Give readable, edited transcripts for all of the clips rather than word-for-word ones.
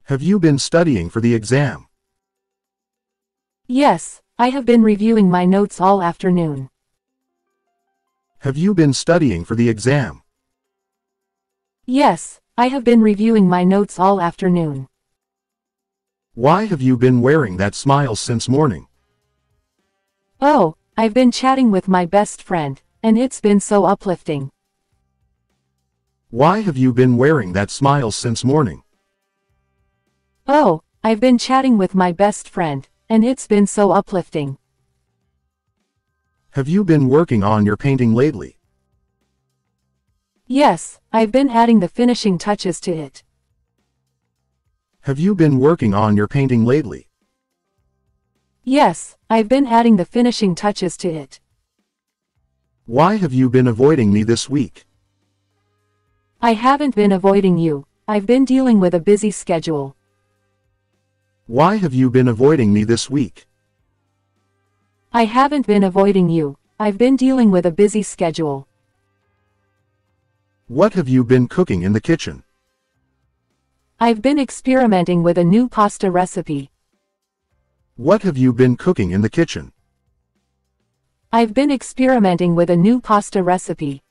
Have you been studying for the exam? Yes, I have been reviewing my notes all afternoon. Have you been studying for the exam? Yes, I have been reviewing my notes all afternoon. Why have you been wearing that smile since morning? Oh, I've been chatting with my best friend, and it's been so uplifting. Why have you been wearing that smile since morning? Oh, I've been chatting with my best friend, and it's been so uplifting. Have you been working on your painting lately? Yes, I've been adding the finishing touches to it. Have you been working on your painting lately? Yes, I've been adding the finishing touches to it. Why have you been avoiding me this week? I haven't been avoiding you, I've been dealing with a busy schedule. Why have you been avoiding me this week? I haven't been avoiding you, I've been dealing with a busy schedule. What have you been cooking in the kitchen? I've been experimenting with a new pasta recipe. What have you been cooking in the kitchen? I've been experimenting with a new pasta recipe.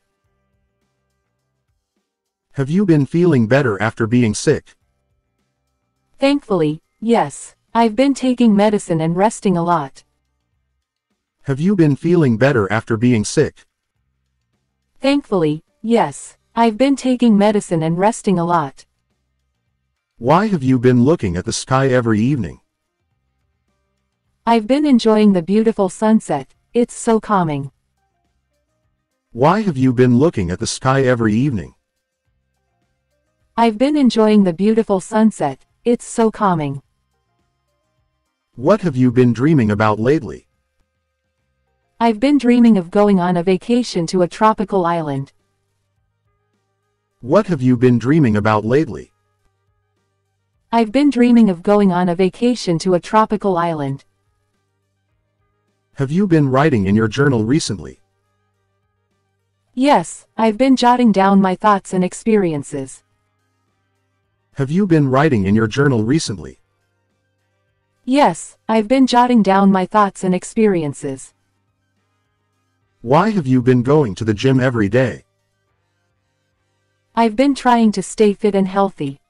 Have you been feeling better after being sick? Thankfully, yes. I've been taking medicine and resting a lot. Have you been feeling better after being sick? Thankfully, yes. I've been taking medicine and resting a lot. Why have you been looking at the sky every evening? I've been enjoying the beautiful sunset, it's so calming. Why have you been looking at the sky every evening? I've been enjoying the beautiful sunset, it's so calming. What have you been dreaming about lately? I've been dreaming of going on a vacation to a tropical island. What have you been dreaming about lately? I've been dreaming of going on a vacation to a tropical island. Have you been writing in your journal recently? Yes, I've been jotting down my thoughts and experiences. Have you been writing in your journal recently? Yes, I've been jotting down my thoughts and experiences. Why have you been going to the gym every day? I've been trying to stay fit and healthy.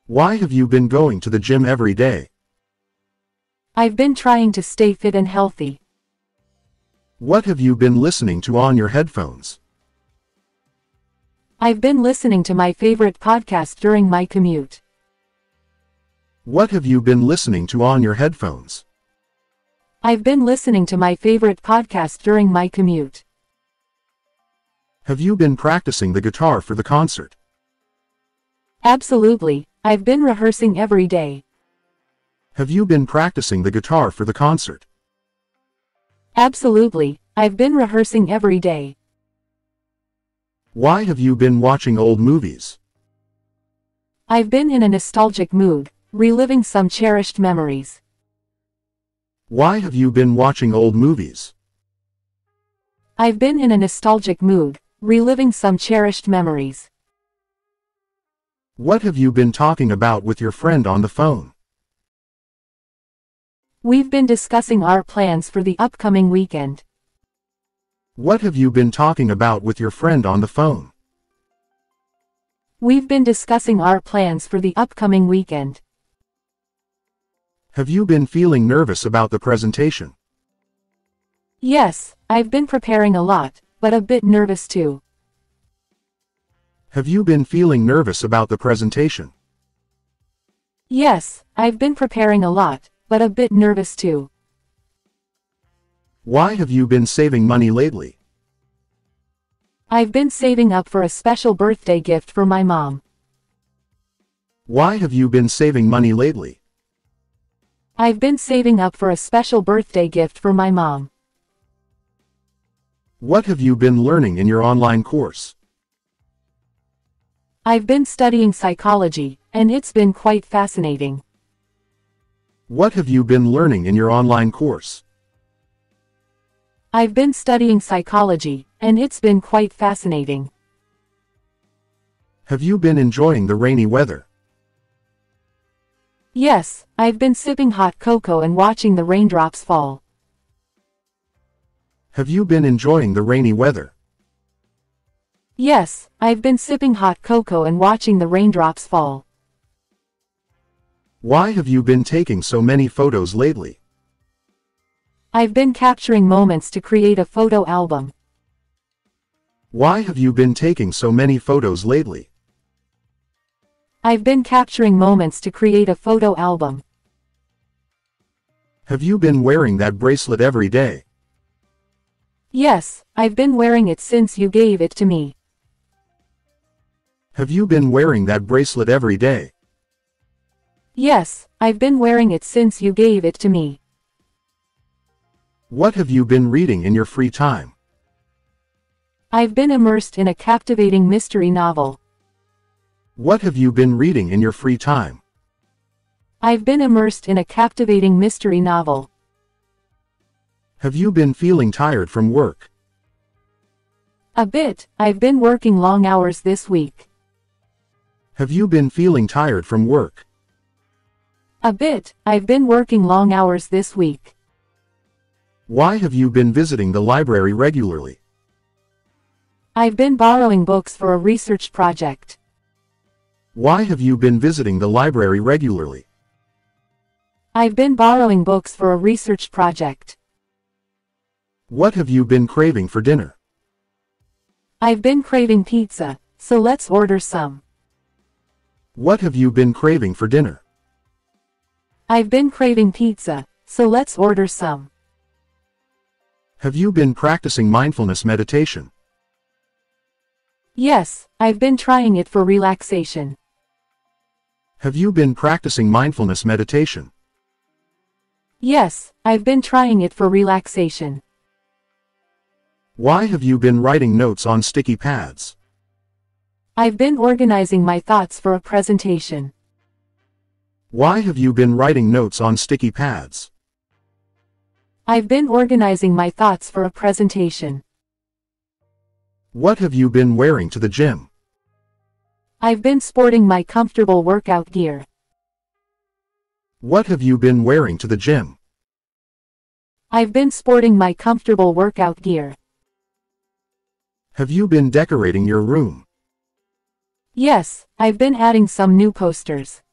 Why have you been going to the gym every day? I've been trying to stay fit and healthy. What have you been listening to on your headphones? I've been listening to my favorite podcast during my commute. What have you been listening to on your headphones? I've been listening to my favorite podcast during my commute. Have you been practicing the guitar for the concert? Absolutely, I've been rehearsing every day. Have you been practicing the guitar for the concert? Absolutely, I've been rehearsing every day. Why have you been watching old movies? I've been in a nostalgic mood, reliving some cherished memories. Why have you been watching old movies? I've been in a nostalgic mood, reliving some cherished memories. What have you been talking about with your friend on the phone? We've been discussing our plans for the upcoming weekend. What have you been talking about with your friend on the phone? We've been discussing our plans for the upcoming weekend. Have you been feeling nervous about the presentation? Yes, I've been preparing a lot, but a bit nervous too. Have you been feeling nervous about the presentation? Yes, I've been preparing a lot, but a bit nervous too. Why have you been saving money lately? I've been saving up for a special birthday gift for my mom. Why have you been saving money lately? I've been saving up for a special birthday gift for my mom. What have you been learning in your online course? I've been studying psychology, and it's been quite fascinating. What have you been learning in your online course? I've been studying psychology, and it's been quite fascinating. Have you been enjoying the rainy weather? Yes, I've been sipping hot cocoa and watching the raindrops fall. Have you been enjoying the rainy weather? Yes, I've been sipping hot cocoa and watching the raindrops fall. Why have you been taking so many photos lately? I've been capturing moments to create a photo album. Why have you been taking so many photos lately? I've been capturing moments to create a photo album. Have you been wearing that bracelet every day? Yes, I've been wearing it since you gave it to me. Have you been wearing that bracelet every day? Yes, I've been wearing it since you gave it to me. What have you been reading in your free time? I've been immersed in a captivating mystery novel. What have you been reading in your free time? I've been immersed in a captivating mystery novel. Have you been feeling tired from work? A bit, I've been working long hours this week. Have you been feeling tired from work? A bit, I've been working long hours this week. Why have you been visiting the library regularly? I've been borrowing books for a research project. Why have you been visiting the library regularly? I've been borrowing books for a research project. What have you been craving for dinner? I've been craving pizza, so let's order some. What have you been craving for dinner? I've been craving pizza, so let's order some. Have you been practicing mindfulness meditation? Yes, I've been trying it for relaxation. Have you been practicing mindfulness meditation? Yes, I've been trying it for relaxation. Why have you been writing notes on sticky pads? I've been organizing my thoughts for a presentation. Why have you been writing notes on sticky pads? I've been organizing my thoughts for a presentation. What have you been wearing to the gym? I've been sporting my comfortable workout gear. What have you been wearing to the gym? I've been sporting my comfortable workout gear. Have you been decorating your room? Yes, I've been adding some new posters.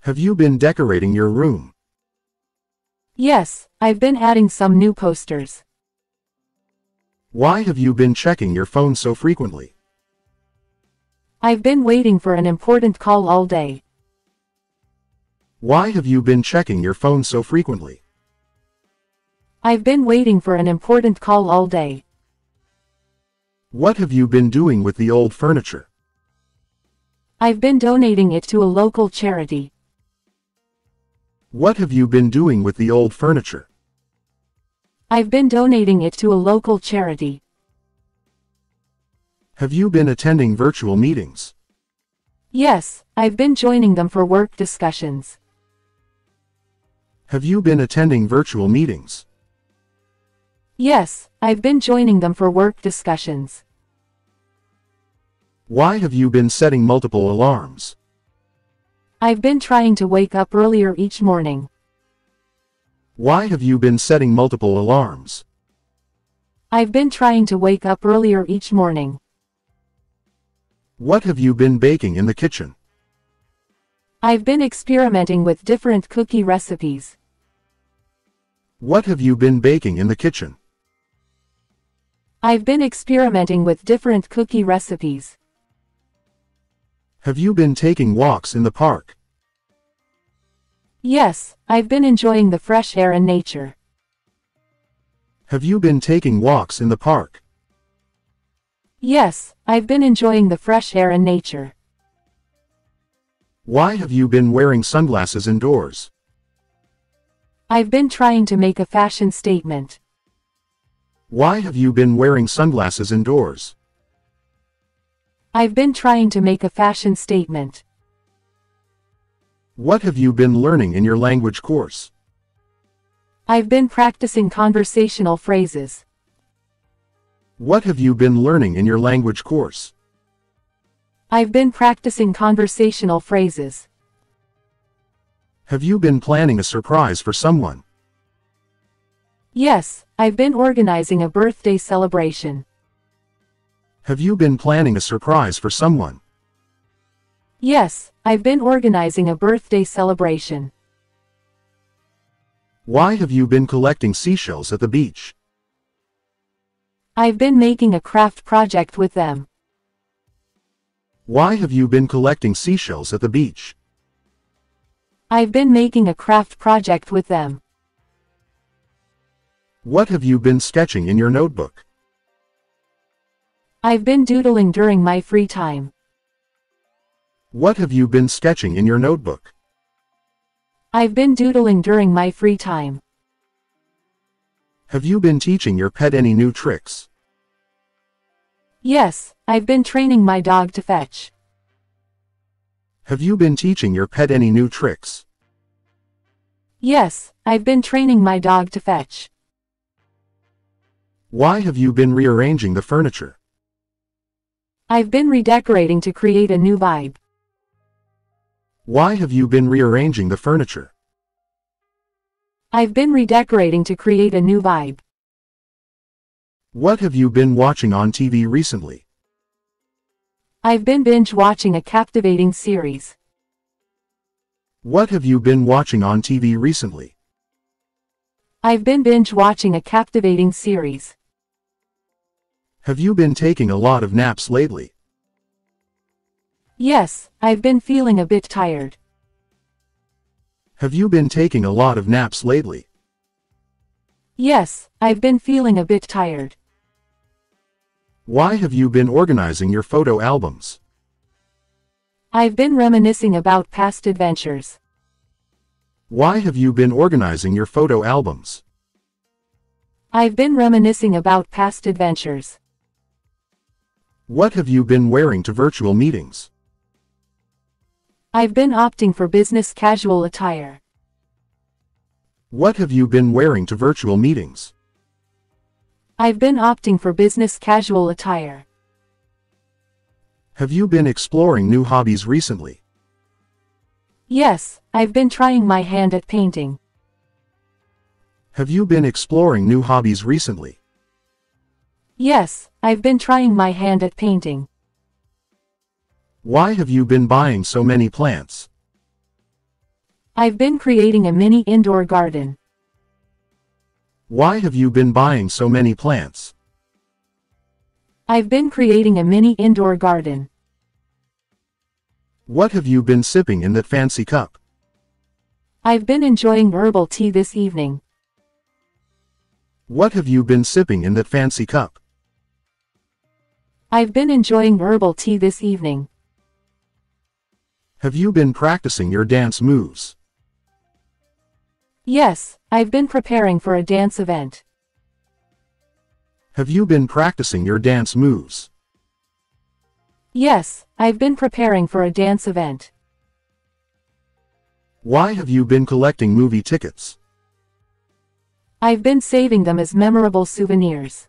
Have you been decorating your room? Yes, I've been adding some new posters. Why have you been checking your phone so frequently? I've been waiting for an important call all day. Why have you been checking your phone so frequently? I've been waiting for an important call all day. What have you been doing with the old furniture? I've been donating it to a local charity. What have you been doing with the old furniture? I've been donating it to a local charity. Have you been attending virtual meetings? Yes, I've been joining them for work discussions. Have you been attending virtual meetings? Yes, I've been joining them for work discussions. Why have you been setting multiple alarms? I've been trying to wake up earlier each morning. Why have you been setting multiple alarms? I've been trying to wake up earlier each morning. What have you been baking in the kitchen? I've been experimenting with different cookie recipes. What have you been baking in the kitchen? I've been experimenting with different cookie recipes. Have you been taking walks in the park? Yes, I've been enjoying the fresh air and nature. Have you been taking walks in the park? Yes, I've been enjoying the fresh air and nature. Why have you been wearing sunglasses indoors? I've been trying to make a fashion statement. Why have you been wearing sunglasses indoors? I've been trying to make a fashion statement. What have you been learning in your language course? I've been practicing conversational phrases. What have you been learning in your language course? I've been practicing conversational phrases. Have you been planning a surprise for someone? Yes, I've been organizing a birthday celebration. Have you been planning a surprise for someone? Yes, I've been organizing a birthday celebration. Why have you been collecting seashells at the beach? I've been making a craft project with them. Why have you been collecting seashells at the beach? I've been making a craft project with them. What have you been sketching in your notebook? I've been doodling during my free time. What have you been sketching in your notebook? I've been doodling during my free time. Have you been teaching your pet any new tricks? Yes, I've been training my dog to fetch. Have you been teaching your pet any new tricks? Yes, I've been training my dog to fetch. Why have you been rearranging the furniture? I've been redecorating to create a new vibe. Why have you been rearranging the furniture? I've been redecorating to create a new vibe. What have you been watching on TV recently? I've been binge watching a captivating series. What have you been watching on TV recently? I've been binge watching a captivating series. Have you been taking a lot of naps lately? Yes, I've been feeling a bit tired. Have you been taking a lot of naps lately? Yes, I've been feeling a bit tired. Why have you been organizing your photo albums? I've been reminiscing about past adventures. Why have you been organizing your photo albums? I've been reminiscing about past adventures. What have you been wearing to virtual meetings? I've been opting for business casual attire. What have you been wearing to virtual meetings? I've been opting for business casual attire. Have you been exploring new hobbies recently? Yes, I've been trying my hand at painting. Have you been exploring new hobbies recently? Yes, I've been trying my hand at painting. Why have you been buying so many plants? I've been creating a mini indoor garden. Why have you been buying so many plants? I've been creating a mini indoor garden. What have you been sipping in that fancy cup? I've been enjoying herbal tea this evening. What have you been sipping in that fancy cup? I've been enjoying herbal tea this evening. Have you been practicing your dance moves? Yes, I've been preparing for a dance event. Have you been practicing your dance moves? Yes, I've been preparing for a dance event. Why have you been collecting movie tickets? I've been saving them as memorable souvenirs.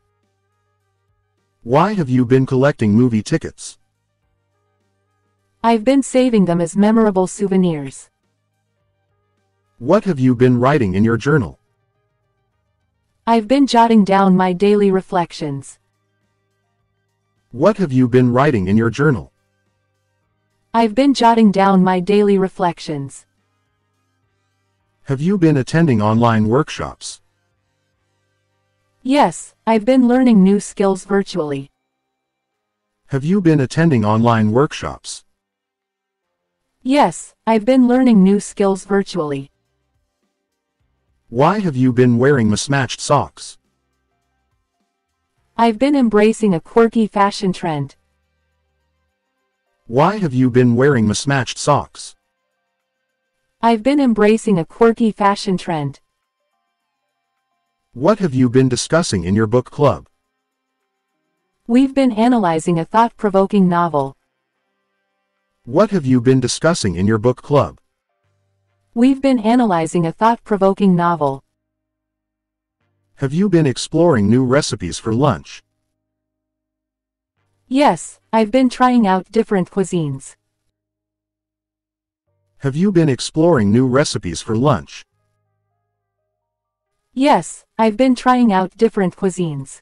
Why have you been collecting movie tickets? I've been saving them as memorable souvenirs. What have you been writing in your journal? I've been jotting down my daily reflections. What have you been writing in your journal? I've been jotting down my daily reflections. Have you been attending online workshops? Yes, I've been learning new skills virtually. Have you been attending online workshops? Yes, I've been learning new skills virtually. Why have you been wearing mismatched socks? I've been embracing a quirky fashion trend. Why have you been wearing mismatched socks? I've been embracing a quirky fashion trend. What have you been discussing in your book club? We've been analyzing a thought-provoking novel. What have you been discussing in your book club? We've been analyzing a thought-provoking novel. Have you been exploring new recipes for lunch? Yes, I've been trying out different cuisines. Have you been exploring new recipes for lunch? Yes, I've been trying out different cuisines.